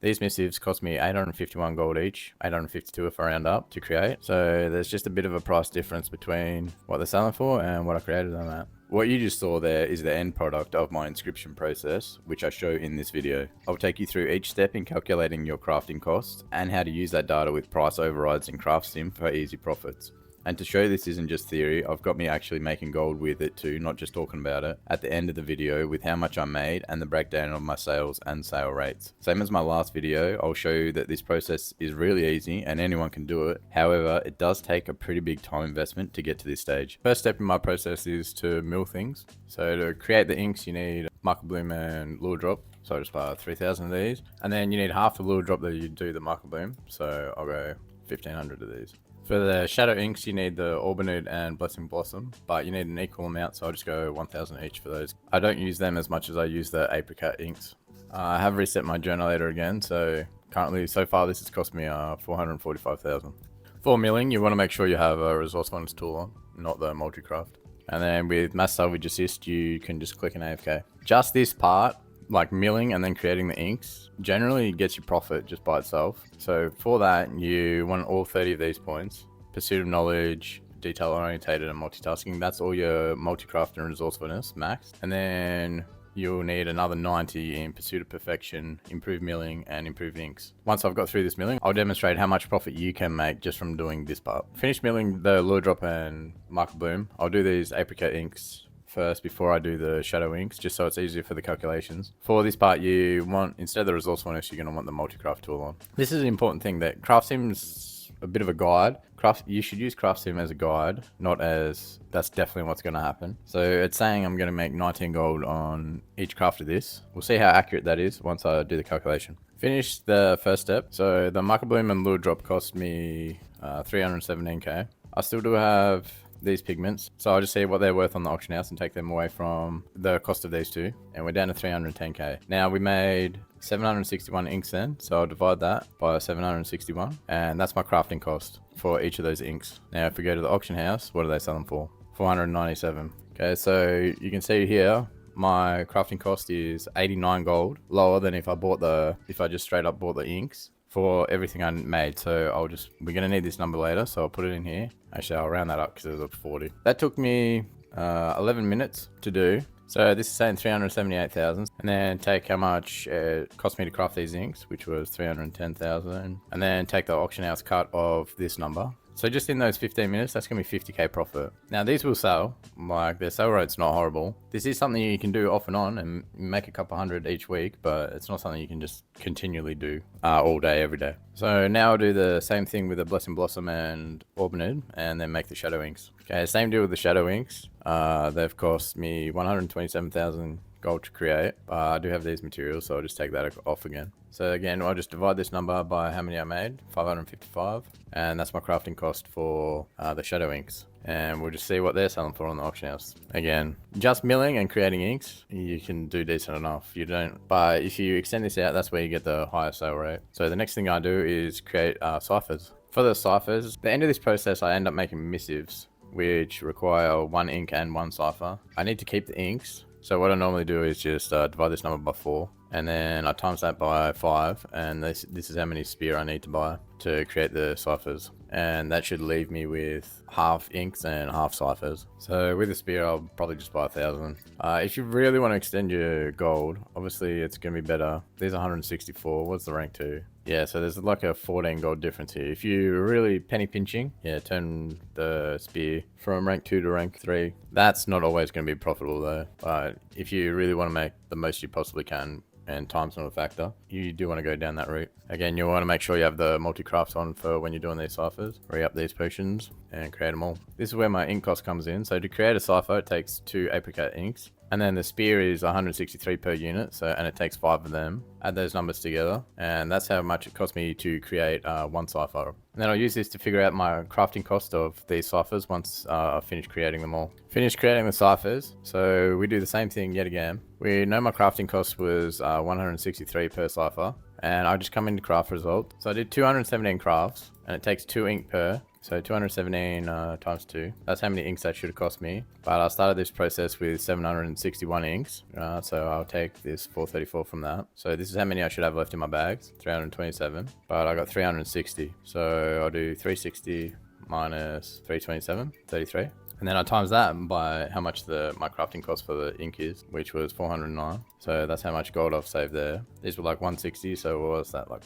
These missives cost me 851 gold each, 852 if I round up, to create. So there's just a bit of a price difference between what they're selling for and what I created them at. What you just saw there is the end product of my inscription process, which I show in this video. I'll take you through each step in calculating your crafting costs and how to use that data with price overrides in CraftSim for easy profits. And to show this isn't just theory, I've got me actually making gold with it too, not just talking about it, at the end of the video with how much I made and the breakdown of my sales and sale rates. Same as my last video, I'll show you that this process is really easy and anyone can do it. However, it does take a pretty big time investment to get to this stage. First step in my process is to mill things. So to create the inks, you need marker bloom and lure drop. So I just buy 3,000 of these. And then you need half the lure drop that you do the marker bloom. So I'll go 1,500 of these. For the shadow inks, you need the Orbinude and Blessing Blossom, but you need an equal amount, so I'll just go 1,000 each for those. I don't use them as much as I use the Apricot inks. I have reset my journalator again, so currently, so far this has cost me 445,000. For milling, you want to make sure you have a resourcefulness tool on, not the multi-craft. And then with Mass Salvage Assist, you can just click an AFK. Just this part, like milling and then creating the inks, generally gets you profit just by itself. So for that, you want all 30 of these points. Pursuit of knowledge, detail orientated, and multitasking. That's all your multi-craft and resourcefulness max. And then you'll need another 90 in pursuit of perfection, improved milling, and improved inks. Once I've got through this milling, I'll demonstrate how much profit you can make just from doing this part. Finish milling the lure drop and marker bloom. I'll do these apricot inks first before I do the shadow inks, just so it's easier for the calculations. For this part, you want, instead of the resourcefulness, you're going to want the multi-craft tool on. This is an important thing, that CraftSim's a bit of a guide. You should use CraftSim as a guide, not as that's definitely what's going to happen. So it's saying I'm going to make 19 gold on each craft of this. We'll see how accurate that is once I do the calculation. Finish the first step. So the marker bloom and lure drop cost me 317k. I still do have these pigments, so I'll just see what they're worth on the auction house and take them away from the cost of these two, and we're down to 310k. Now we made 761 inks then, so I'll divide that by 761, and that's my crafting cost for each of those inks. Now if we go to the auction house, what do they sell them for? 497. Okay, so you can see here my crafting cost is 89 gold, lower than if I just straight up bought the inks for everything I made. So we're gonna need this number later, so I'll put it in here. Actually, I'll round that up because it was 40. That took me 11 minutes to do. So this is saying 378,000, and then take how much it cost me to craft these inks, which was 310,000, and then take the auction house cut of this number. So just in those 15 minutes, that's going to be 50k profit. Now these will sell, like their sale rate's not horrible. This is something you can do off and on and make a couple hundred each week, but it's not something you can just continually do all day, every day. So now I'll do the same thing with the Blessing Blossom and Orbinude, and then make the shadow inks. Okay, same deal with the shadow inks. They've cost me 127,000 gold to create. I do have these materials, so I'll just take that off again. So again, I'll just divide this number by how many I made, 555, and that's my crafting cost for the shadow inks. And we'll just see what they're selling for on the auction house. Again, just milling and creating inks, you can do decent enough. But if you extend this out, that's where you get the higher sale rate. So the next thing I do is create ciphers. For the ciphers, at the end of this process, I end up making missives, which require 1 ink and 1 cipher. I need to keep the inks. So what I normally do is just divide this number by 4, and then I times that by 5, and this is how many spear I need to buy to create the ciphers. And that should leave me with half inks and half ciphers. So with the spear, I'll probably just buy 1,000. If you really want to extend your gold, obviously it's going to be better. These are 164. What's the rank 2? Yeah, so there's like a 14 gold difference here. If you're really penny pinching, yeah, turn the spear from rank 2 to rank 3. That's not always going to be profitable though. But if you really want to make the most you possibly can, and time's not a factor, you do want to go down that route. Again, you want to make sure you have the multi-crafts on for when you're doing these ciphers. Re-up these potions and create them all. This is where my ink cost comes in. So to create a cipher, it takes 2 apricot inks. And then the spear is 163 per unit, and it takes 5 of them. Add those numbers together, and that's how much it cost me to create 1 cipher. And then I'll use this to figure out my crafting cost of these ciphers once I've finished creating them all. Finished creating the ciphers, so we do the same thing yet again. We know my crafting cost was 163 per cipher, and I just come into craft result. So I did 217 crafts, and it takes 2 ink per. So 217 times 2. That's how many inks that should have cost me. But I started this process with 761 inks. So I'll take this 434 from that. So this is how many I should have left in my bags. 327. But I got 360. So I'll do 360 minus 327. 33. And then I times that by how much my crafting cost for the ink is, which was 409. So that's how much gold I've saved there. These were like 160, so what was that, like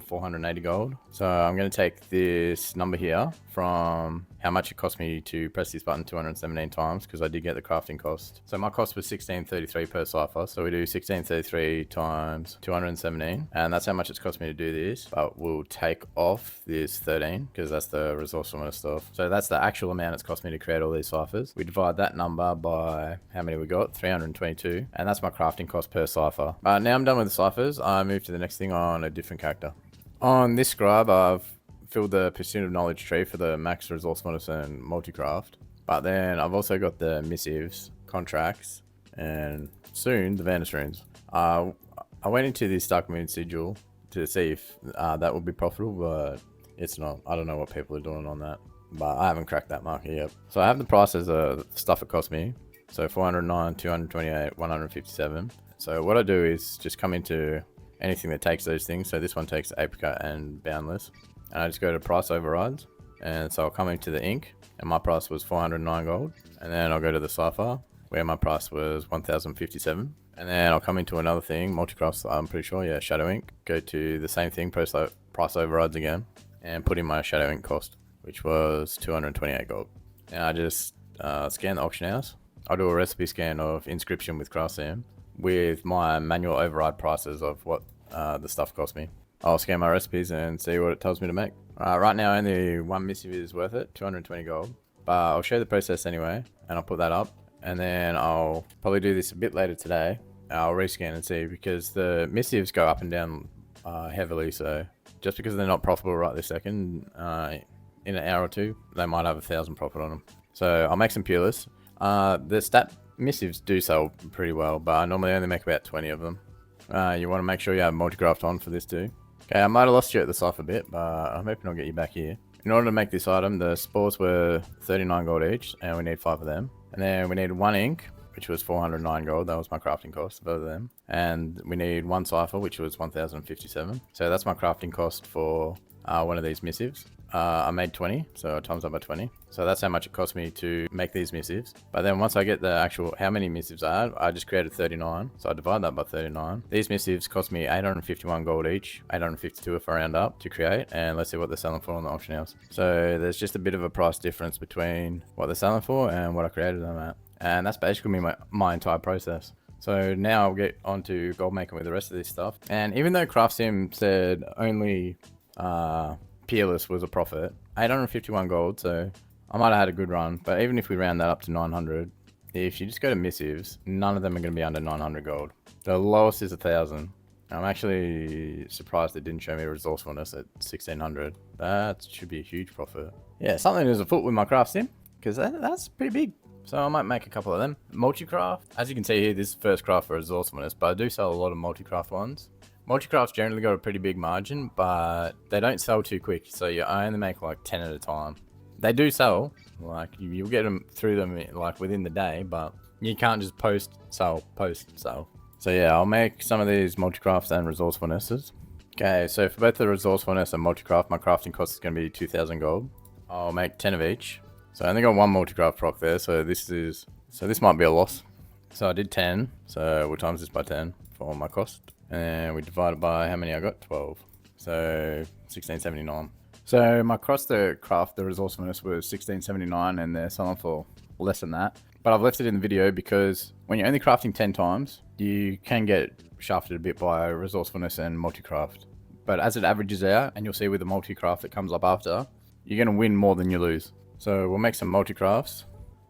480 gold? So I'm going to take this number here from how much it cost me to press this button 217 times, because I did get the crafting cost. So my cost was 1633 per cipher. So we do 1633 times 217, and that's how much it's cost me to do this. But we'll take off this 13, because that's the resourcefulness stuff. So that's the actual amount it's cost me to create all these ciphers. We divide that number by how many we got, 322, and that's my crafting cost per cipher. Now I'm done with the ciphers. I move to the next thing on a different character. On this scribe, I've filled the Pursuit of Knowledge tree for the max resourcefulness and multicraft, but then I've also got the Missives, contracts, and soon the Vanis runes. I went into this Dark Moon sigil to see if that would be profitable, but it's not. I don't know what people are doing on that, but I haven't cracked that market yet. So I have the prices of stuff it cost me. So 409, 228, 157. So what I do is just come into anything that takes those things. So this one takes Apricot and Boundless. And I just go to price overrides. And so I'll come into the ink, and my price was 409 gold. And then I'll go to the cipher, where my price was 1057. And then I'll come into another thing, multicrafts, I'm pretty sure, yeah, Shadow Ink. Go to the same thing, price overrides again, and put in my Shadow Ink cost, which was 228 gold. And I just scan the auction house. I'll do a recipe scan of Inscription with CraftSim with my manual override prices of what the stuff cost me. I'll scan my recipes and see what it tells me to make. Right now, only one missive is worth it, 220 gold. But I'll show the process anyway, and I'll put that up. And then I'll probably do this a bit later today. I'll rescan and see, because the missives go up and down heavily. So just because they're not profitable right this second, in an hour or two, they might have 1,000 profit on them. So I'll make some peerless. The stat missives do sell pretty well, but I normally only make about 20 of them. You want to make sure you have multicraft on for this too. Okay, I might have lost you at the cipher bit, but I'm hoping I'll get you back here. In order to make this item, the spores were 39 gold each, and we need 5 of them. And then we need 1 ink, which was 409 gold. That was my crafting cost, both of them. And we need 1 cipher, which was 1057. So that's my crafting cost for one of these missives. I made 20, so I times up by 20. So that's how much it cost me to make these missives. But then once I get the actual how many missives I had, I just created 39. So I divide that by 39. These missives cost me 851 gold each, 852 if I round up to create. And let's see what they're selling for on the auction house. So there's just a bit of a price difference between what they're selling for and what I created them at. And that's basically my entire process. So now I'll get onto gold making with the rest of this stuff. And even though CraftSim said only Peerless was a profit, 851 gold, so I might have had a good run. But even if we round that up to 900, if you just go to missives, none of them are going to be under 900 gold. The lowest is 1,000. I'm actually surprised it didn't show me resourcefulness at 1,600. That should be a huge profit. Yeah, something is afoot with my craft sim, because that's pretty big. So I might make a couple of them. Multi-craft, as you can see here, this is first craft for resourcefulness, but I do sell a lot of multi-craft ones. Multi-crafts generally got a pretty big margin, but they don't sell too quick, so you only make like 10 at a time. They do sell, like you'll get them through them like within the day, but you can't just post, sell. So yeah, I'll make some of these multi-crafts and resourcefulnesses. Okay, so for both the resourcefulness and multi-craft, my crafting cost is going to be 2,000 gold. I'll make 10 of each. So I only got 1 multi-craft proc there, so this might be a loss. So I did 10, so we'll times this by 10 for my cost. And we divide it by how many I got? 12. So 1679. So my cost to craft the resourcefulness was 1679, and they're selling for less than that. But I've left it in the video because when you're only crafting 10 times, you can get shafted a bit by resourcefulness and multi-craft. But as it averages out, and you'll see with the multi-craft that comes up after, you're going to win more than you lose. So we'll make some multi-crafts.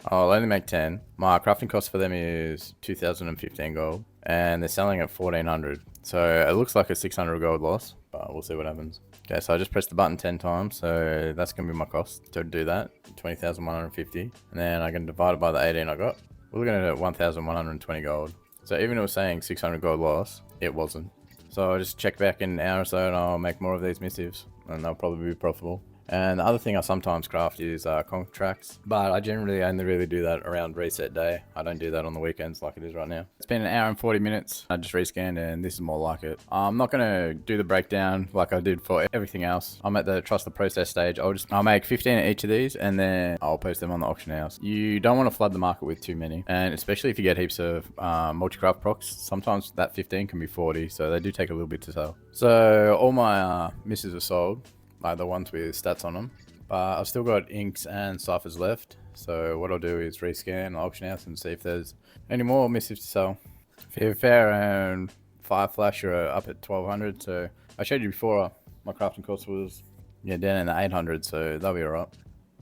I'll only make 10. My crafting cost for them is 2,015 gold, and they're selling at 1,400. So it looks like a 600 gold loss, but we'll see what happens. Okay, so I just pressed the button 10 times, so that's going to be my cost to do that, 20,150. And then I'm going to divide it by the 18 I got. We're looking at 1,120 gold. So even if it was saying 600 gold loss, it wasn't. So So I'll just check back in an hour or so and I'll make more of these missives, and they'll probably be profitable. And the other thing I sometimes craft is contracts, but I generally only really do that around reset day. I don't do that on the weekends like it is right now. It's been an hour and 40 minutes. I just rescanned and this is more like it. I'm not going to do the breakdown like I did for everything else. I'm at the trust the process stage. I'll make 15 of each of these and then I'll post them on the auction house. You don't want to flood the market with too many, and especially if you get heaps of multi-craft procs, sometimes that 15 can be 40, so they do take a little bit to sell. So all my misses are sold, like the ones with stats on them, but I've still got inks and ciphers left. So what I'll do is rescan the auction house and see if there's any more missives to sell. Fair and 5 flash are up at 1200. So I showed you before my crafting cost was down in the 800, so that'll be alright.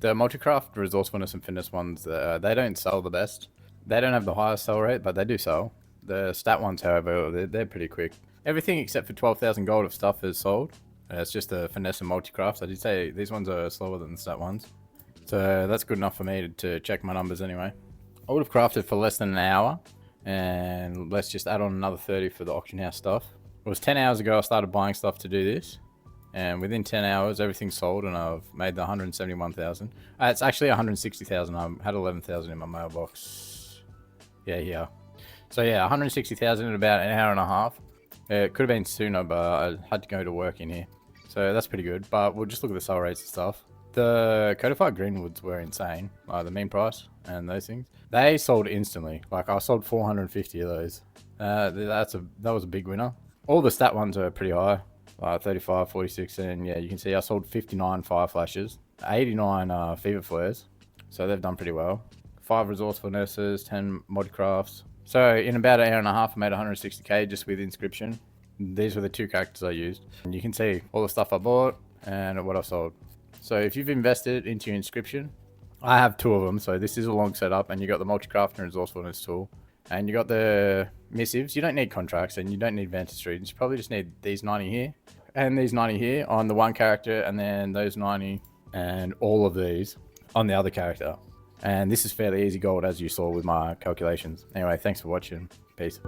The multi-craft resourcefulness and fitness ones, they don't sell the best. They don't have the highest sell rate, but they do sell. The stat ones, however, they're pretty quick. Everything except for 12,000 gold of stuff is sold. It's just the finesse and multi-crafts. I did say these ones are slower than the stat ones, so that's good enough for me to check my numbers anyway. I would have crafted for less than an hour, and let's just add on another 30 for the auction house stuff. It was 10 hours ago I started buying stuff to do this, and within 10 hours everything's sold and I've made the 171,000. It's actually 160,000. I had 11,000 in my mailbox. Yeah, here. So yeah, 160,000 in about an hour and a half. It could have been sooner, but I had to go to work in here. So that's pretty good, but we'll just look at the sell rates and stuff. The codified greenwoods were insane, like the mean price and those things. They sold instantly. Like I sold 450 of those. That was a big winner. All the stat ones are pretty high, like 35, 46, and yeah, you can see I sold 59 fire flashes, 89 fever flares. So they've done pretty well. 5 resourcefulnesses, 10 mod crafts. So in about an hour and a half, I made 160k just with Inscription. These were the 2 characters I used. And you can see all the stuff I bought and what I sold. So if you've invested into your Inscription, I have 2 of them. So this is a long setup, and you got the multi-craft and resourcefulness tool. And you got the missives. You don't need contracts and you don't need Vantage Streets. You probably just need these 90 here and these 90 here on the one character, and then those 90 and all of these on the other character. And this is fairly easy gold, as you saw with my calculations. Anyway, thanks for watching. Peace.